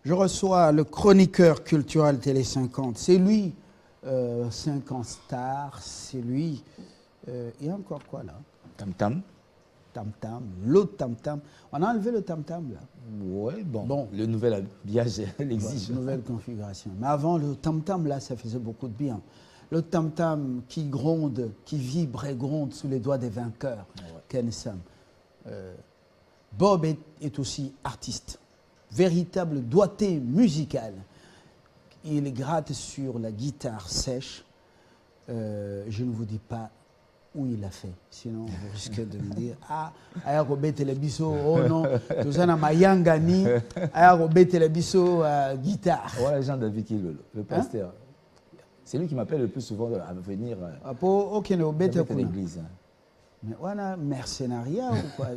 Je reçois le chroniqueur culturel Télé 50. C'est lui, 50 stars, c'est lui. Il y a encore quoi là? Tam-tam. Tam-tam, l'autre tam-tam. On a enlevé le tam-tam là. Ouais, bon. Le nouvel habillage l'exige. Ouais, nouvelle configuration. Mais avant, le tam-tam là, ça faisait beaucoup de bien. Le tam-tam qui gronde, qui vibre et gronde sous les doigts des vainqueurs. Ken Sam. Bob est aussi artiste. Véritable doigté musical. Il gratte sur la guitare sèche. Je ne vous dis pas où il l'a fait. Sinon, vous risquez de me dire aya robé telebiso, oh non, tout ça n'a mayangani, aya robé telebiso guitare. Voilà les gens d'Avic, le pasteur. C'est lui qui m'appelle le plus souvent à venir à l'église. Mais voilà, mercenariat ou quoi?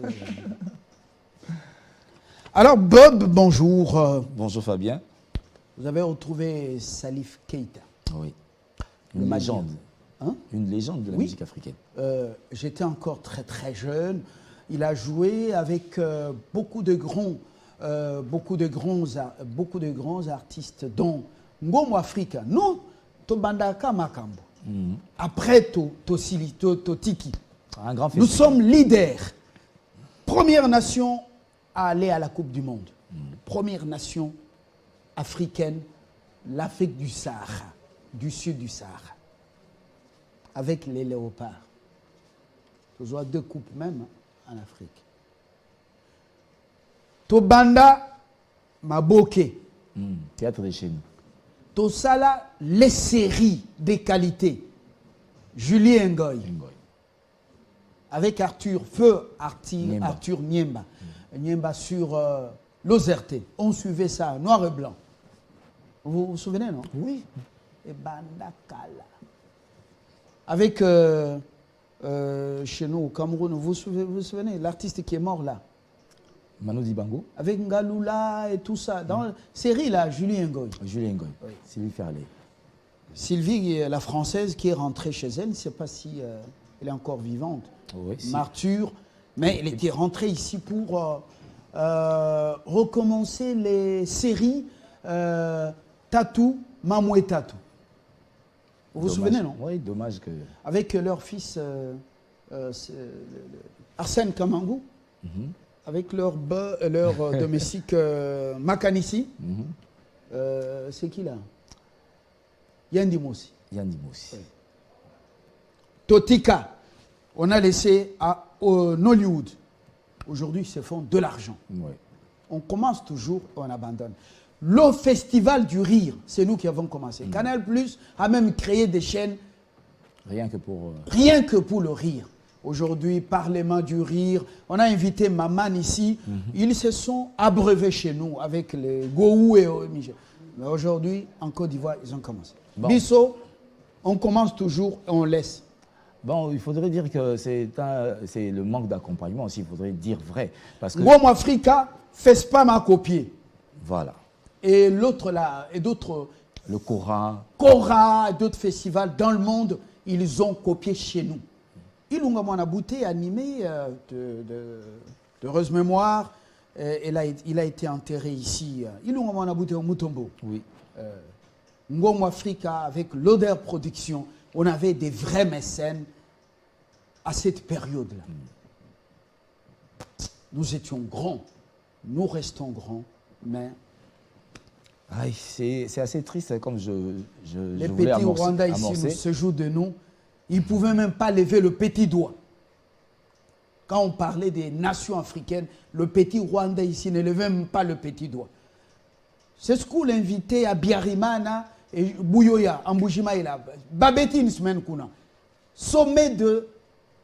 Alors Bob, bonjour. Bonjour Fabien. Vous avez retrouvé Salif Keita. Oui. Une légende. Hein? Une légende de la musique africaine. J'étais encore très très jeune. Il a joué avec beaucoup de grands artistes, dont Ngomo Africa. Nous, Tobandaka Makambo. Après Totiki. Un grand festival. Nous sommes leaders. Première nation à aller à la Coupe du Monde. Première nation africaine, l'Afrique du Sahara, du sud du Sahara. Avec les léopards. Nous avons 2 coupes même en Afrique. Tobanda Maboke. Théâtre des chaînes. Tosala, les séries des qualités. Julie Ngoy. Avec Arthur Niemba. Niemba sur l'Ozerté. On suivait ça, noir et blanc. Vous vous souvenez, non? Oui. Et Bandakala. Avec, chez nous au Cameroun, vous vous souvenez, l'artiste qui est mort là? Manu Dibango. Avec Ngaloula et tout ça. Dans la série là, Julie Ngoy. Julie Ngoy. Oui. Sylvie Ferlet. Sylvie, la française qui est rentrée chez elle, je ne sais pas si elle est encore vivante. Oui, si. Martyr. Mais elle était rentrée ici pour recommencer les séries Tatou, Mamou et Tatou. Vous vous souvenez, non? Oui, dommage que... Avec leur fils Arsène Kamangou, avec leur domestique Makanissi. C'est qui là? Yandi Moussi. Yandi Moussi. Oui. Totika, on a laissé à Nollywood. Aujourd'hui, ils se font de l'argent. Oui. On commence toujours et on abandonne. Le Festival du Rire, c'est nous qui avons commencé. Canal Plus a même créé des chaînes. Rien que pour le rire. Aujourd'hui, Parlement du Rire. On a invité Maman ici. Ils se sont abreuvés chez nous avec les Gohou et Michel. Mais aujourd'hui, en Côte d'Ivoire, ils ont commencé. Bon. Bissot, on commence toujours et on laisse. Bon, il faudrait dire que c'est le manque d'accompagnement aussi, il faudrait dire vrai. Parce que... Ngomo Africa, FESPAM a copié. Voilà. Et l'autre là, et d'autres... Le Cora, d'autres festivals dans le monde, ils ont copié chez nous. Il a bouté animé d'heureuse mémoire. Il a été enterré ici. Il a bouté au Mutombo. Oui. Ngomo Africa, avec l'Odeur Production, on avait des vrais mécènes à cette période-là. Nous étions grands. Nous restons grands, mais... c'est assez triste comme je les voulais petits Rwandais ici se jouent de nous. Ils ne pouvaient même pas lever le petit doigt. Quand on parlait des nations africaines, le petit Rwandais ici ne levait même pas le petit doigt. C'est ce qu'on l'invitait à Biarimana et Bouyoya, en Boujimaïla. Babeti une semaine kuna. Sommet de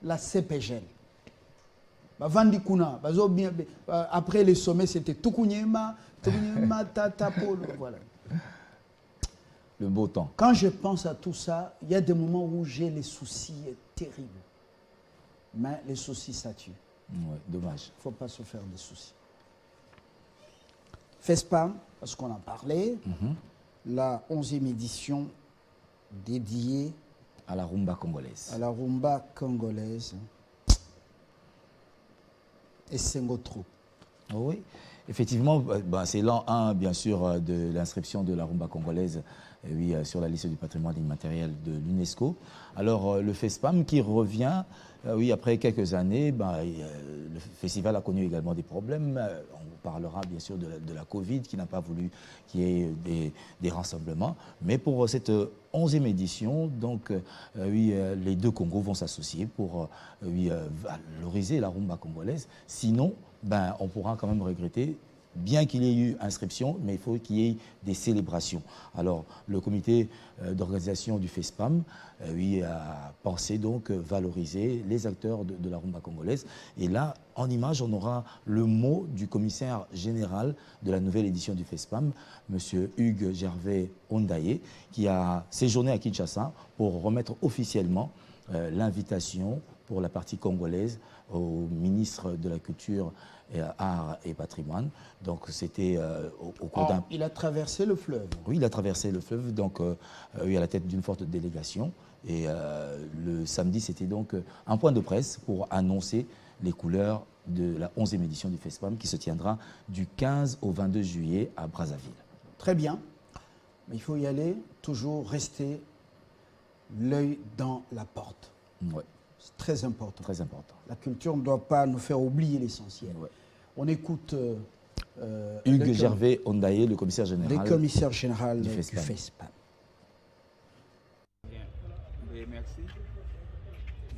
la CPGL. Après les sommets, c'était Tukunyema, Tata Polo, voilà. Le beau temps. Quand je pense à tout ça, il y a des moments où j'ai les soucis terribles. Mais les soucis, ça tue. Ouais, dommage. Il ne faut pas se faire des soucis. FESPAM, parce qu'on en parlait, la 11e édition dédiée à la rumba congolaise. À la rumba congolaise. Et Sengo trop. Oui, effectivement, c'est l'an 1, bien sûr, de l'inscription de la rumba congolaise oui, sur la liste du patrimoine immatériel de l'UNESCO. Alors, le FESPAM qui revient, oui, après quelques années, le festival a connu également des problèmes. On parlera bien sûr de la Covid qui n'a pas voulu qu'il y ait des rassemblements. Mais pour cette 11e édition, donc, oui, les deux Congos vont s'associer pour oui, valoriser la rumba congolaise. Sinon, on pourra quand même regretter, bien qu'il y ait eu inscription, mais il faut qu'il y ait des célébrations. Alors, le comité d'organisation du FESPAM oui, a pensé donc valoriser les acteurs de la rumba congolaise. Et là, en image, on aura le mot du commissaire général de la nouvelle édition du FESPAM, M. Hugues Gervais Ondaye, qui a séjourné à Kinshasa pour remettre officiellement l'invitation pour la partie congolaise au ministre de la Culture, Arts et Patrimoine. Donc c'était au cours d'un... Il a traversé le fleuve. Oui, il a traversé le fleuve, donc oui, à la tête d'une forte délégation. Et le samedi, c'était donc un point de presse pour annoncer les couleurs de la 11e édition du FESPAM qui se tiendra du 15 au 22 juillet à Brazzaville. Très bien. Mais il faut y aller, toujours rester l'œil dans la porte. Ouais. C'est très important. Très important. La culture ne doit pas nous faire oublier l'essentiel. Ouais. On écoute Hugues Gervais Ondaye, le commissaire général, du FESPAM. Bien. Oui, merci.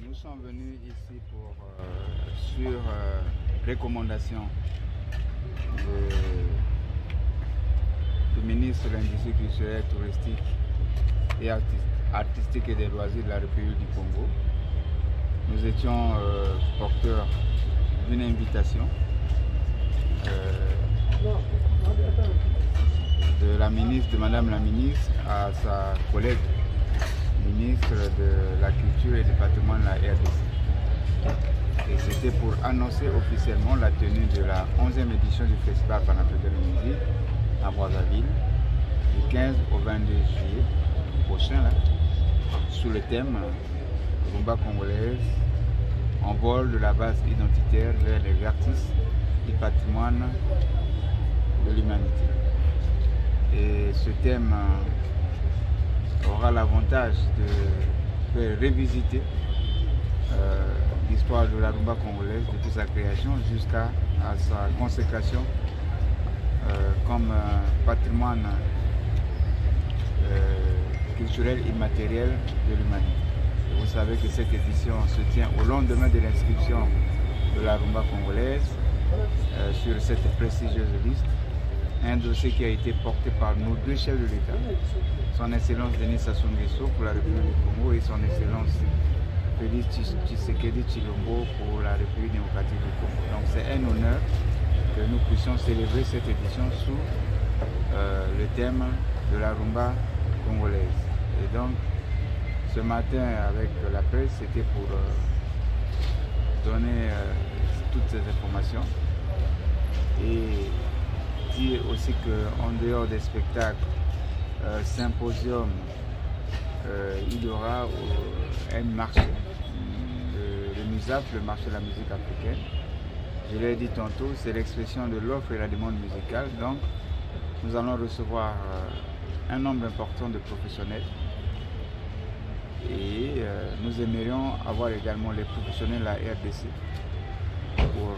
Nous sommes venus ici pour, sur recommandation du ministre de l'Industrie culturelle, touristique et artistique et des loisirs de la République du Congo. Nous étions porteurs d'une invitation de Madame la ministre à sa collègue ministre de la Culture et du Patrimoine de la RDC. Et c'était pour annoncer officiellement la tenue de la 11e édition du Festival panafricain de musique à Brazzaville du 15 au 22 juillet prochain, là, sous le thème rumba congolaise, en vol de la base identitaire vers les vertices du patrimoine de l'humanité. Et ce thème aura l'avantage de faire revisiter l'histoire de la rumba congolaise depuis sa création jusqu'à sa consécration comme patrimoine culturel immatériel de l'humanité. Vous savez que cette édition se tient au lendemain de l'inscription de la rumba congolaise sur cette prestigieuse liste. Un dossier qui a été porté par nos deux chefs de l'État, son Excellence Denis Sassou Nguesso pour la République du Congo et son Excellence Félix Tshisekedi Tshilombo pour la République démocratique du Congo. Donc c'est un honneur que nous puissions célébrer cette édition sous le thème de la rumba congolaise. Et donc ce matin avec la presse, c'était pour donner toutes ces informations et dire aussi qu'en dehors des spectacles, symposium, il y aura un marché, le MUSAF, le marché de la musique africaine. Je l'ai dit tantôt, c'est l'expression de l'offre et la demande musicale. Donc, nous allons recevoir un nombre important de professionnels et nous aimerions avoir également les professionnels de la RDC pour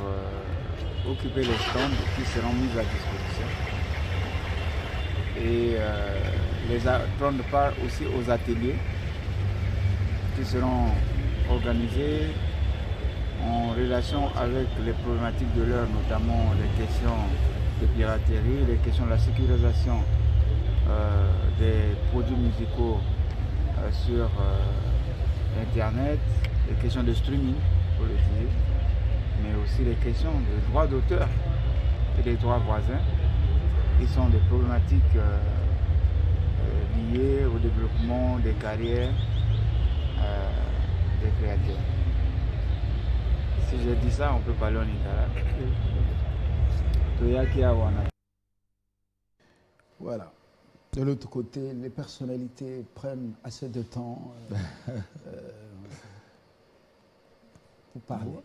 occuper les stands qui seront mis à disposition et prendre part aussi aux ateliers qui seront organisés en relation avec les problématiques de l'heure, notamment les questions de piraterie, les questions de la sécurisation des produits musicaux sur Internet, les questions de streaming, pour le dire, mais aussi les questions de droits d'auteur et des droits voisins, qui sont des problématiques liées au développement des carrières des créateurs. Si je dis ça, on peut parler en Lingala. Voilà. De l'autre côté, les personnalités prennent assez de temps pour parler.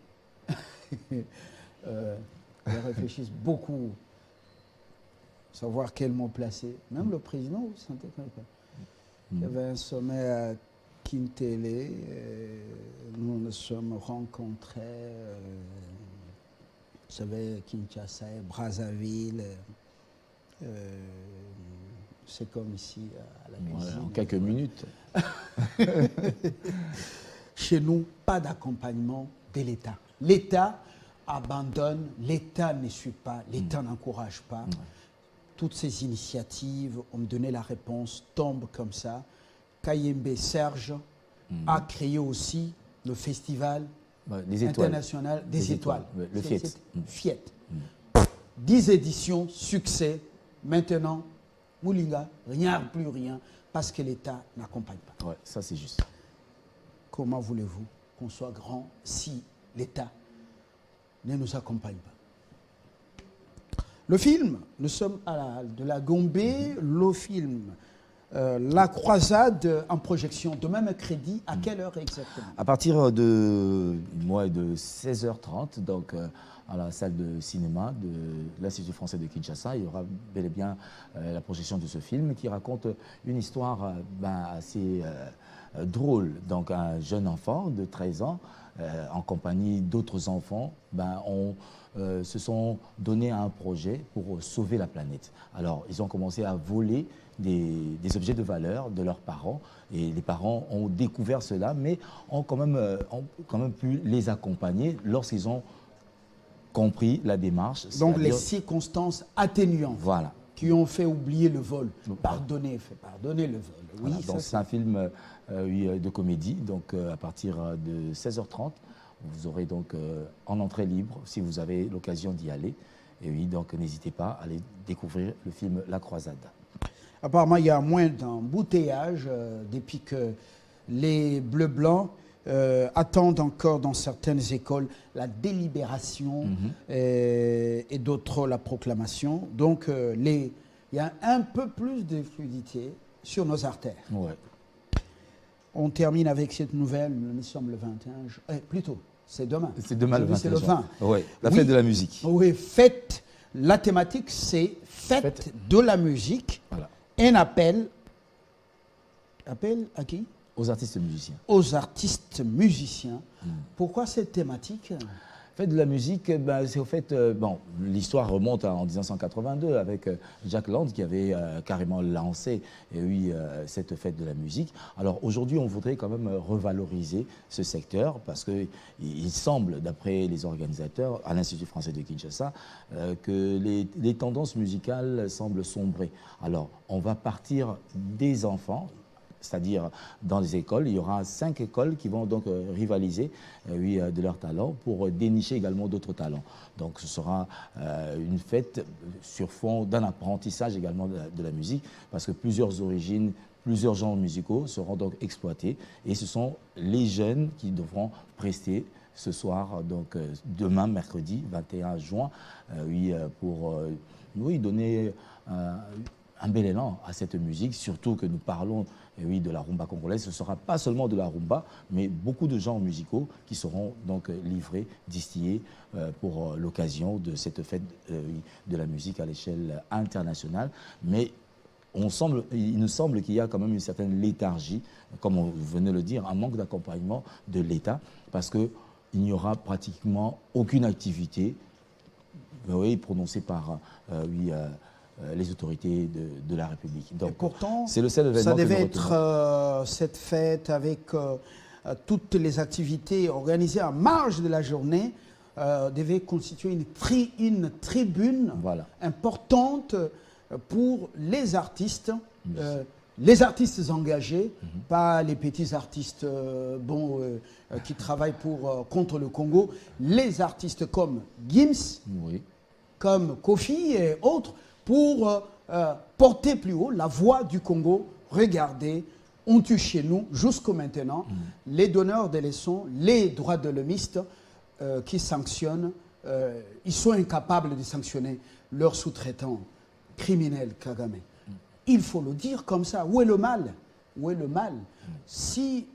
Ils réfléchissent beaucoup. Savoir quel mot placer. Même le président, vous sentez pas. Il y avait un sommet à Kintélé. Nous nous sommes rencontrés. Vous savez, Kinshasa, Brazzaville. C'est comme ici à la cuisine. En quelques minutes. Chez nous, pas d'accompagnement de l'État. L'État abandonne, l'État ne suit pas, l'État n'encourage pas. Toutes ces initiatives ont donné la réponse, tombent comme ça. Kayembe Serge a créé aussi le festival international des étoiles. Le FIET. FIET. 10 éditions, succès. Maintenant, Moulinga, rien, plus rien, parce que l'État n'accompagne pas. Ouais, ça c'est juste. Comment voulez-vous qu'on soit grand si l'État ne nous accompagne pas? Le film, nous sommes de la Gombe, le film La Croisade en projection, demain mercredi, à quelle heure exactement? À partir de 16h30, donc à la salle de cinéma de l'Institut français de Kinshasa, il y aura bel et bien la projection de ce film qui raconte une histoire assez drôle. Donc un jeune enfant de 13 ans, en compagnie d'autres enfants, se sont donnés un projet pour sauver la planète. Alors, ils ont commencé à voler des objets de valeur de leurs parents, et les parents ont découvert cela, mais ont quand même pu les accompagner lorsqu'ils ont compris la démarche. Donc, les circonstances atténuantes qui ont fait oublier le vol. Pardonnez le vol. Voilà, Oui, c'est un film de comédie, donc à partir de 16h30. Vous aurez donc en entrée libre si vous avez l'occasion d'y aller. Et oui, donc n'hésitez pas à aller découvrir le film La Croisade. Apparemment, il y a moins d'embouteillage depuis que les Bleus-Blancs attendent encore dans certaines écoles la délibération et d'autres la proclamation. Donc, il y a un peu plus de fluidité sur nos artères. Ouais. On termine avec cette nouvelle, nous sommes le 21, plutôt, c'est demain. C'est demain le 21. C'est le 20. Ouais, la fête de la musique. Oui, fête. La thématique, c'est fête de la musique. Voilà. Un appel. Appel à qui? Aux artistes musiciens. Aux artistes musiciens. Pourquoi cette thématique? Fête de la musique, c'est au fait, l'histoire remonte en 1982 avec Jack Land qui avait carrément lancé cette fête de la musique. Alors aujourd'hui, on voudrait quand même revaloriser ce secteur parce qu'il semble, d'après les organisateurs à l'Institut français de Kinshasa, que les tendances musicales semblent sombrer. Alors on va partir des enfants, c'est-à-dire dans les écoles. Il y aura 5 écoles qui vont donc rivaliser de leurs talents pour dénicher également d'autres talents. Donc ce sera une fête sur fond d'un apprentissage également de la musique, parce que plusieurs origines, plusieurs genres musicaux seront donc exploités, et ce sont les jeunes qui devront prester ce soir, donc demain mercredi 21 juin, pour donner un bel élan à cette musique, surtout que nous parlons de la rumba congolaise. Ce ne sera pas seulement de la rumba, mais beaucoup de genres musicaux qui seront donc livrés, distillés pour l'occasion de cette fête de la musique à l'échelle internationale. Mais il nous semble qu'il y a quand même une certaine léthargie, comme on venait de le dire, un manque d'accompagnement de l'État, parce qu'il n'y aura pratiquement aucune activité prononcée par les autorités de la République. Donc, et pourtant, c'est le seul événement ça devait être cette fête avec toutes les activités organisées en marge de la journée, devait constituer une tribune importante pour les artistes engagés, pas les petits artistes qui travaillent contre le Congo, les artistes comme Gims, comme Kofi et autres, pour porter plus haut la voix du Congo. Regardez, on tue chez nous, jusqu'au maintenant, les donneurs de leçons, les droits de l'hommiste qui sanctionnent, ils sont incapables de sanctionner leurs sous-traitants criminels, Kagame. Il faut le dire comme ça. Où est le mal? Où est le mal? Si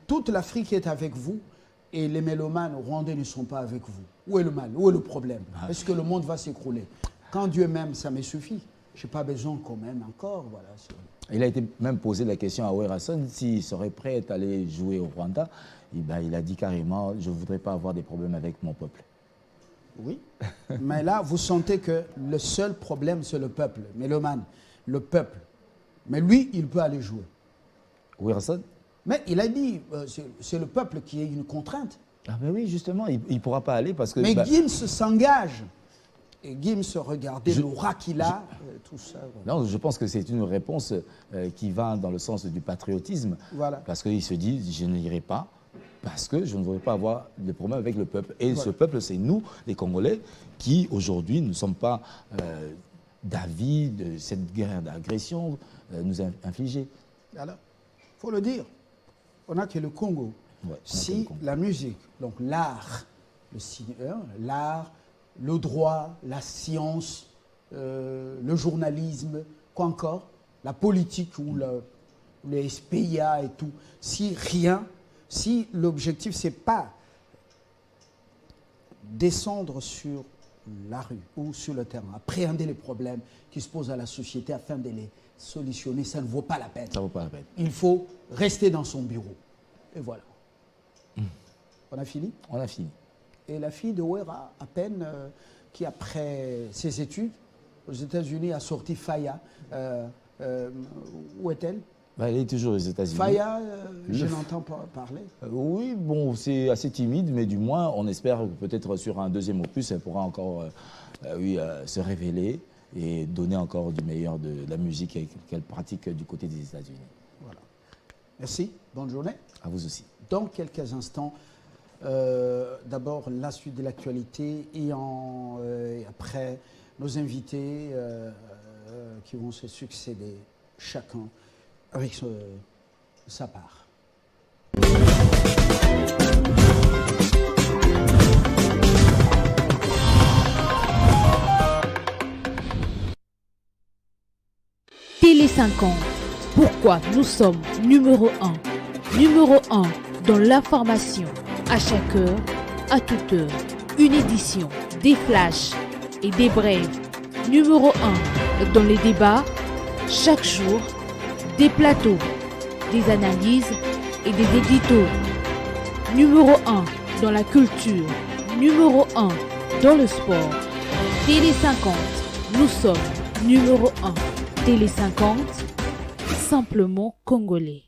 toute l'Afrique est avec vous et les mélomanes rwandais ne sont pas avec vous. Où est le mal? Où est le problème? Est-ce que le monde va s'écrouler? Quand Dieu m'aime, ça me suffit. Je n'ai pas besoin qu'on m'aime encore. Voilà. Il a été même posé la question à Werrason s'il serait prêt à aller jouer au Rwanda. Il a dit carrément, je ne voudrais pas avoir des problèmes avec mon peuple. Oui, mais là, vous sentez que le seul problème, c'est le peuple, mélomane, le peuple. Mais lui, il peut aller jouer. Werrason? Mais il a dit, c'est le peuple qui est une contrainte. Ah ben oui, justement, il ne pourra pas aller parce que... Mais Gims s'engage. Et Gims, regardez l'aura qu'il a, tout ça. Voilà. Non, je pense que c'est une réponse qui va dans le sens du patriotisme. Voilà. Parce qu'il se dit, je n'irai pas parce que je ne voudrais pas avoir de problème avec le peuple. Et ce peuple, c'est nous, les Congolais, qui aujourd'hui ne sommes pas d'avis de cette guerre d'agression nous infligée. Alors, il faut le dire, on n'a que le Congo. Ouais, si la musique, donc l'art, l'art, le droit, la science, le journalisme, quoi encore, la politique ou les SPIA et tout, si l'objectif c'est pas descendre sur la rue ou sur le terrain, appréhender les problèmes qui se posent à la société afin de les solutionner, ça ne vaut pas la peine. Ça vaut pas la peine. Il faut rester dans son bureau. Et voilà. On a fini? On a fini. Et la fille de Wera, à peine, qui après ses études aux États-Unis a sorti Faya. Où est-elle? Elle est toujours aux États-Unis. Faya, je n'entends pas parler. Oui, bon, c'est assez timide, mais du moins, on espère que peut-être sur un deuxième opus, elle pourra encore se révéler et donner encore du meilleur de la musique qu'elle pratique du côté des États-Unis. Voilà. Merci, bonne journée. À vous aussi. Dans quelques instants, d'abord la suite de l'actualité et après nos invités qui vont se succéder chacun avec sa part. Télé 50. Pourquoi nous sommes numéro 1? Numéro 1 dans l'information, à chaque heure, à toute heure. Une édition, des flashs et des brèves. Numéro 1 dans les débats, chaque jour, des plateaux, des analyses et des éditos. Numéro 1 dans la culture. Numéro 1 dans le sport. Télé 50, nous sommes numéro 1. Télé 50, simplement congolais.